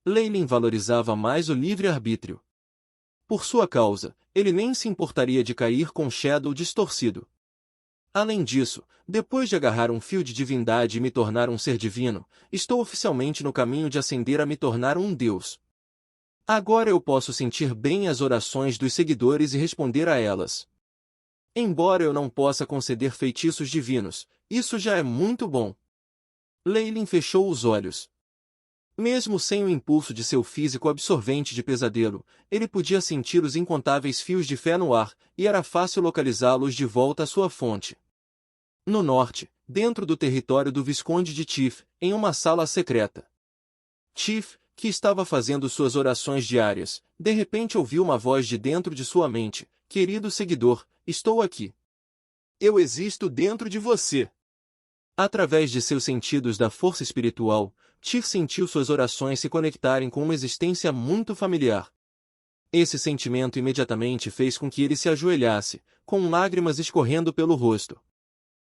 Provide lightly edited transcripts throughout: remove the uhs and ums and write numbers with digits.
Leilin valorizava mais o livre-arbítrio. Por sua causa, ele nem se importaria de cair com Shadow distorcido. Além disso, depois de agarrar um fio de divindade e me tornar um ser divino, estou oficialmente no caminho de ascender a me tornar um deus. Agora eu posso sentir bem as orações dos seguidores e responder a elas. Embora eu não possa conceder feitiços divinos, isso já é muito bom. Leilin fechou os olhos. Mesmo sem o impulso de seu físico absorvente de pesadelo, ele podia sentir os incontáveis fios de fé no ar, e era fácil localizá-los de volta à sua fonte. No norte, dentro do território do Visconde de Tiff, em uma sala secreta. Tiff, que estava fazendo suas orações diárias, de repente ouviu uma voz de dentro de sua mente: "Querido seguidor, estou aqui. Eu existo dentro de você." Através de seus sentidos da força espiritual, Tiff sentiu suas orações se conectarem com uma existência muito familiar. Esse sentimento imediatamente fez com que ele se ajoelhasse, com lágrimas escorrendo pelo rosto.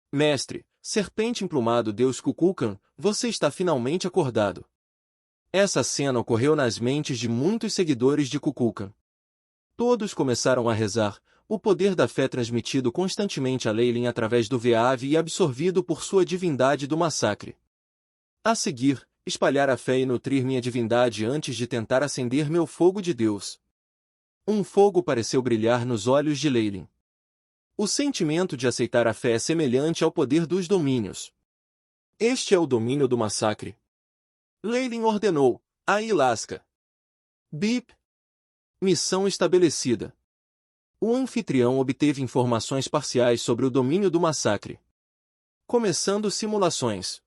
"Mestre, serpente emplumado Deus Kukulkan, você está finalmente acordado." Essa cena ocorreu nas mentes de muitos seguidores de Kukulkan. Todos começaram a rezar, o poder da fé transmitido constantemente a Leilin através do Veave e absorvido por sua divindade do massacre. A seguir, espalhar a fé e nutrir minha divindade antes de tentar acender meu fogo de Deus. Um fogo pareceu brilhar nos olhos de Leilin. O sentimento de aceitar a fé é semelhante ao poder dos domínios. Este é o domínio do massacre. Leilin ordenou: "Aí lasca." Bip. Missão estabelecida. O anfitrião obteve informações parciais sobre o domínio do massacre. Começando simulações.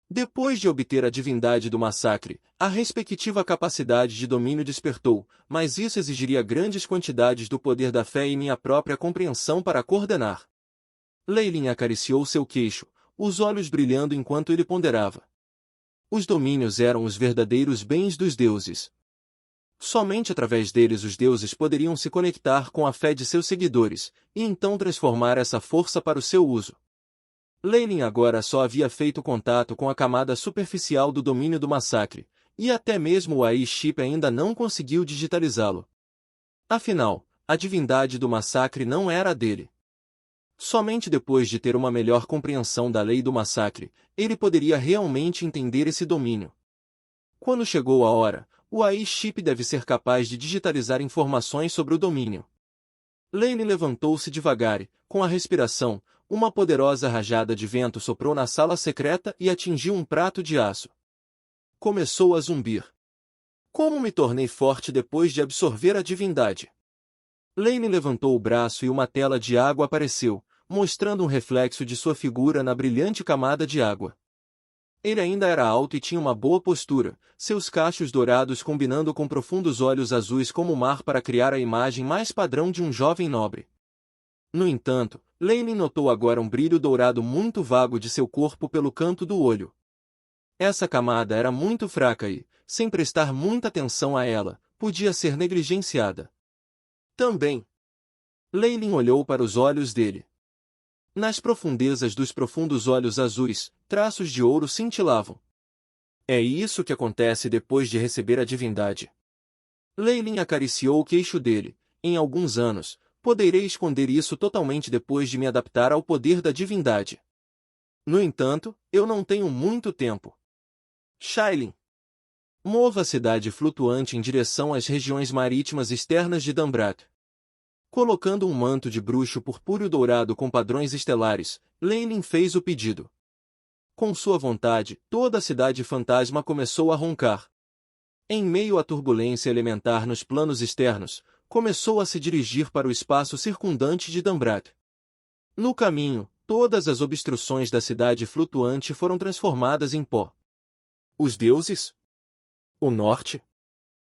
Depois de obter a divindade do massacre, a respectiva capacidade de domínio despertou, mas isso exigiria grandes quantidades do poder da fé e minha própria compreensão para coordenar. Leilin acariciou seu queixo, os olhos brilhando enquanto ele ponderava. Os domínios eram os verdadeiros bens dos deuses. Somente através deles os deuses poderiam se conectar com a fé de seus seguidores, e então transformar essa força para o seu uso. Leilin agora só havia feito contato com a camada superficial do domínio do massacre, e até mesmo o AI-chip ainda não conseguiu digitalizá-lo. Afinal, a divindade do massacre não era a dele. Somente depois de ter uma melhor compreensão da lei do massacre, ele poderia realmente entender esse domínio. Quando chegou a hora, o AI-chip deve ser capaz de digitalizar informações sobre o domínio. Leilin levantou-se devagar e, com a respiração, uma poderosa rajada de vento soprou na sala secreta e atingiu um prato de aço. Começou a zumbir. Como me tornei forte depois de absorver a divindade? Leilin levantou o braço e uma tela de água apareceu, mostrando um reflexo de sua figura na brilhante camada de água. Ele ainda era alto e tinha uma boa postura, seus cachos dourados combinando com profundos olhos azuis como o mar para criar a imagem mais padrão de um jovem nobre. No entanto, Leilin notou agora um brilho dourado muito vago de seu corpo pelo canto do olho. Essa camada era muito fraca e, sem prestar muita atenção a ela, podia ser negligenciada. Também. Leilin olhou para os olhos dele. Nas profundezas dos profundos olhos azuis, traços de ouro cintilavam. É isso que acontece depois de receber a divindade. Leilin acariciou o queixo dele. Em alguns anos, poderei esconder isso totalmente depois de me adaptar ao poder da divindade. No entanto, eu não tenho muito tempo. Shailin. Mova a cidade flutuante em direção às regiões marítimas externas de Dambrat. Colocando um manto de bruxo purpúreo dourado com padrões estelares, Leilin fez o pedido. Com sua vontade, toda a cidade fantasma começou a roncar. Em meio à turbulência elementar nos planos externos, começou a se dirigir para o espaço circundante de Dambrat. No caminho, todas as obstruções da cidade flutuante foram transformadas em pó. Os deuses? O norte?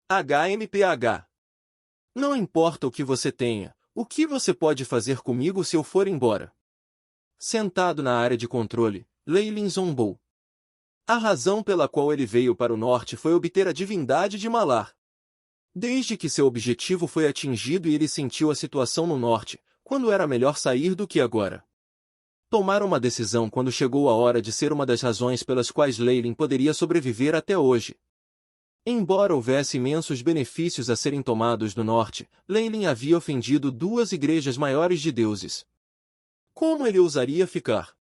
HMPH. Não importa o que você tenha, o que você pode fazer comigo se eu for embora? Sentado na área de controle, Leilin zombou. A razão pela qual ele veio para o norte foi obter a divindade de Malar. Desde que seu objetivo foi atingido e ele sentiu a situação no norte, quando era melhor sair do que agora. Tomar uma decisão quando chegou a hora de ser uma das razões pelas quais Leilin poderia sobreviver até hoje. Embora houvesse imensos benefícios a serem tomados no norte, Leilin havia ofendido duas igrejas maiores de deuses. Como ele ousaria ficar?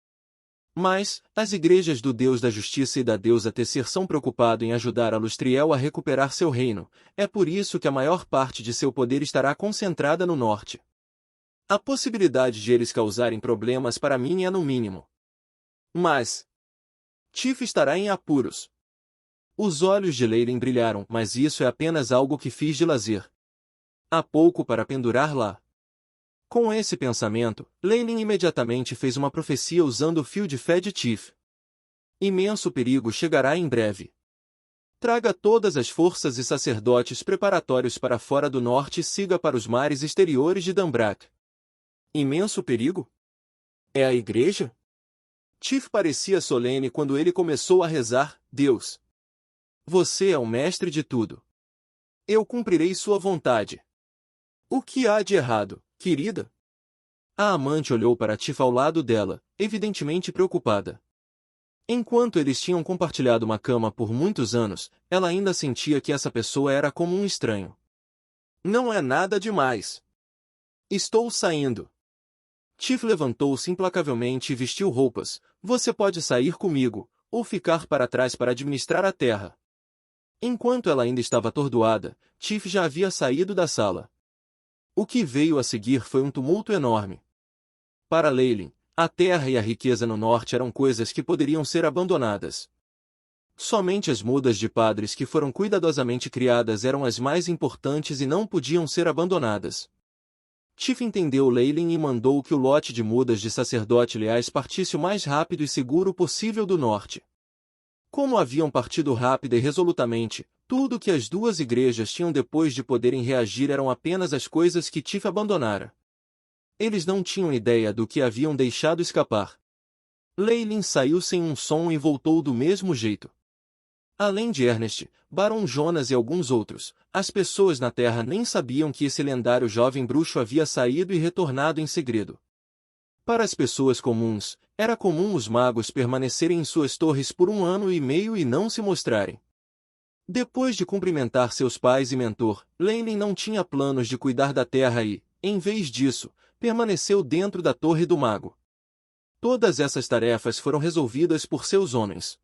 Mas, as igrejas do Deus da Justiça e da deusa Tecer são preocupadas em ajudar a Lustriel a recuperar seu reino, é por isso que a maior parte de seu poder estará concentrada no norte. A possibilidade de eles causarem problemas para mim é no mínimo. Mas Tiff estará em apuros. Os olhos de Leilin brilharam, mas isso é apenas algo que fiz de lazer. Há pouco para pendurar lá. Com esse pensamento, Leilin imediatamente fez uma profecia usando o fio de fé de Tiff. Imenso perigo chegará em breve. Traga todas as forças e sacerdotes preparatórios para fora do norte e siga para os mares exteriores de Dambrak. Imenso perigo? É a igreja? Tiff parecia solene quando ele começou a rezar: Deus, você é o mestre de tudo. Eu cumprirei sua vontade. O que há de errado, querida? A amante olhou para Tiff ao lado dela, evidentemente preocupada. Enquanto eles tinham compartilhado uma cama por muitos anos, ela ainda sentia que essa pessoa era como um estranho. Não é nada demais. Estou saindo. Tiff levantou-se implacavelmente e vestiu roupas. Você pode sair comigo, ou ficar para trás para administrar a terra. Enquanto ela ainda estava atordoada, Tiff já havia saído da sala. O que veio a seguir foi um tumulto enorme. Para Leilin, a terra e a riqueza no norte eram coisas que poderiam ser abandonadas. Somente as mudas de padres que foram cuidadosamente criadas eram as mais importantes e não podiam ser abandonadas. Tiff entendeu Leilin e mandou que o lote de mudas de sacerdote leais partisse o mais rápido e seguro possível do norte. Como haviam partido rápida e resolutamente, tudo que as duas igrejas tinham depois de poderem reagir eram apenas as coisas que Tiff abandonara. Eles não tinham ideia do que haviam deixado escapar. Leilin saiu sem um som e voltou do mesmo jeito. Além de Ernest, Barão Jonas e alguns outros, as pessoas na Terra nem sabiam que esse lendário jovem bruxo havia saído e retornado em segredo. Para as pessoas comuns, era comum os magos permanecerem em suas torres por 1 ano e meio e não se mostrarem. Depois de cumprimentar seus pais e mentor, Leilin não tinha planos de cuidar da Terra e, em vez disso, permaneceu dentro da Torre do Mago. Todas essas tarefas foram resolvidas por seus homens.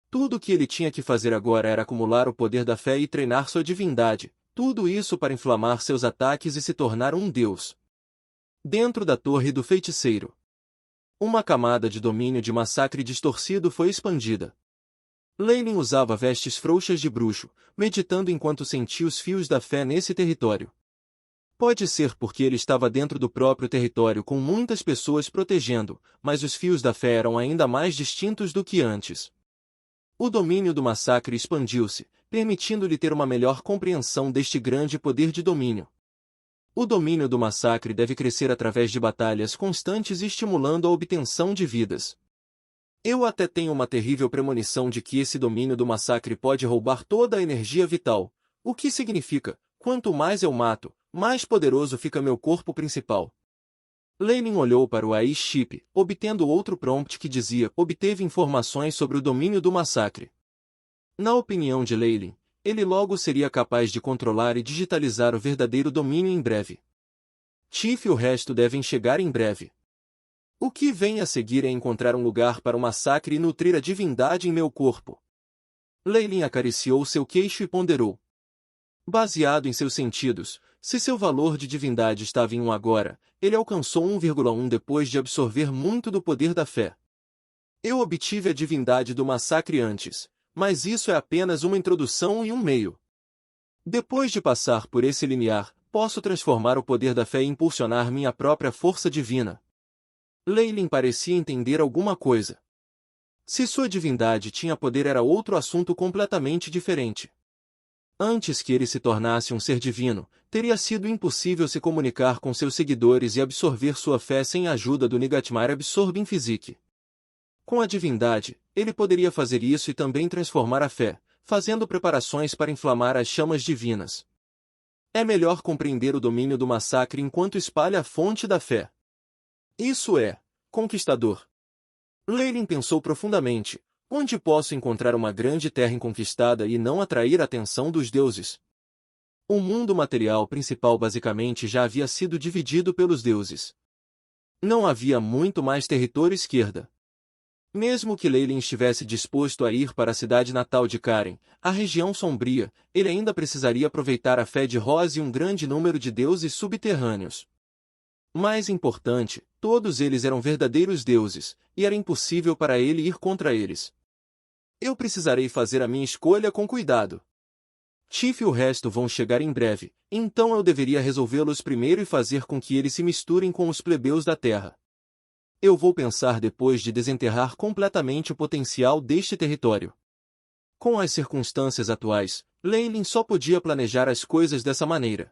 Tudo o que ele tinha que fazer agora era acumular o poder da fé e treinar sua divindade, tudo isso para inflamar seus ataques e se tornar um deus. Dentro da Torre do Feiticeiro, uma camada de domínio de massacre distorcido foi expandida. Leilin usava vestes frouxas de bruxo, meditando enquanto sentia os fios da fé nesse território. Pode ser porque ele estava dentro do próprio território com muitas pessoas protegendo, mas os fios da fé eram ainda mais distintos do que antes. O domínio do massacre expandiu-se, permitindo-lhe ter uma melhor compreensão deste grande poder de domínio. O domínio do massacre deve crescer através de batalhas constantes e estimulando a obtenção de vidas. Eu até tenho uma terrível premonição de que esse domínio do massacre pode roubar toda a energia vital, o que significa, quanto mais eu mato, mais poderoso fica meu corpo principal. Leilin olhou para o AI-chip, obtendo outro prompt que dizia: obteve informações sobre o domínio do massacre. Na opinião de Leilin, ele logo seria capaz de controlar e digitalizar o verdadeiro domínio em breve. Tiff e o resto devem chegar em breve. O que vem a seguir é encontrar um lugar para o massacre e nutrir a divindade em meu corpo. Leilin acariciou seu queixo e ponderou. Baseado em seus sentidos, se seu valor de divindade estava em 1 agora, ele alcançou 1,1 depois de absorver muito do poder da fé. Eu obtive a divindade do massacre antes, mas isso é apenas uma introdução e um meio. Depois de passar por esse limiar, posso transformar o poder da fé e impulsionar minha própria força divina. Leilin parecia entender alguma coisa. Se sua divindade tinha poder era outro assunto completamente diferente. Antes que ele se tornasse um ser divino, teria sido impossível se comunicar com seus seguidores e absorver sua fé sem a ajuda do Nigatmar Absorbing Physique. Com a divindade, ele poderia fazer isso e também transformar a fé, fazendo preparações para inflamar as chamas divinas. É melhor compreender o domínio do massacre enquanto espalha a fonte da fé. Isso é, conquistador. Leilin pensou profundamente. Onde posso encontrar uma grande terra inconquistada e não atrair a atenção dos deuses? O mundo material principal basicamente já havia sido dividido pelos deuses. Não havia muito mais território esquerda. Mesmo que Leilin estivesse disposto a ir para a cidade natal de Karen, a região sombria, ele ainda precisaria aproveitar a fé de Roz e um grande número de deuses subterrâneos. Mais importante, todos eles eram verdadeiros deuses, e era impossível para ele ir contra eles. Eu precisarei fazer a minha escolha com cuidado. Tiff e o resto vão chegar em breve, então eu deveria resolvê-los primeiro e fazer com que eles se misturem com os plebeus da terra. Eu vou pensar depois de desenterrar completamente o potencial deste território. Com as circunstâncias atuais, Leilin só podia planejar as coisas dessa maneira.